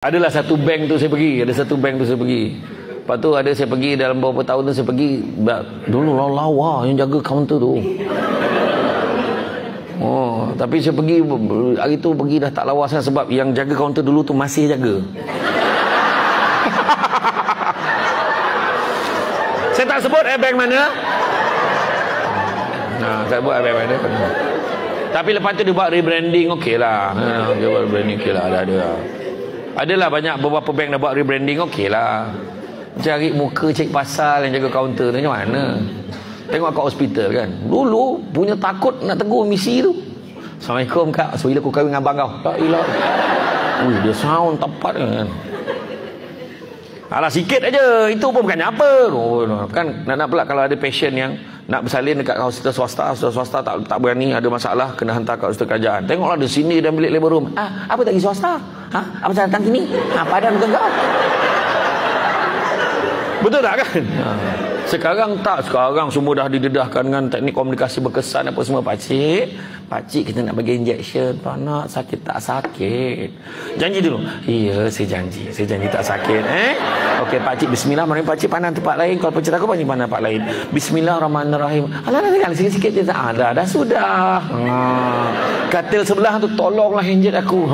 Adalah satu bank tu saya pergi, Lepas tu ada saya pergi dalam beberapa tahun tu saya pergi dulu lawa yang jaga kaunter tu. Oh, tapi saya pergi hari tu pergi dah tak lawa sangat sebab yang jaga kaunter dulu tu masih jaga. Saya tak sebut bank mana. Saya sebut bank mana. Tapi lepas tu dia buat rebranding okeylah. Dia buat rebranding okeylah, ada. Adalah banyak beberapa bank dah buat rebranding okeylah. Cari muka cek pasal yang jaga kaunter tu macam mana? Tengok kat hospital kan. Dulu punya takut nak tegur misi tu. Assalamualaikum kak, so bila aku kahwin dengan abang kau. Tak ilah. Dia sound tepat kan. Alah sikit aja, itu pun bukannya apa. Kan nak pula kalau ada patient yang nak bersalin dekat hospital swasta tak berani, ada masalah kena hantar kat hospital kerajaan. Tengoklah di sini dan bilik labor room. Apa tak pergi swasta? Apa saya datang sini? Padan bukan kau. Betul tak kan? Sekarang tak, sekarang semua dah didedahkan dengan teknik komunikasi berkesan apa semua. Pakcik kita nak bagi injection. Pak nak sakit tak sakit? Janji dulu. Ya, saya janji tak sakit. Okey pakcik, bismillah, mari pakcik pandang tempat lain. Kalau pakcik takut pakcik pandang tempat lain. Bismillahirrahmanirrahim. Alah sikit-sikit je. Dah sudah. Katil sebelah tu tolonglah injek aku.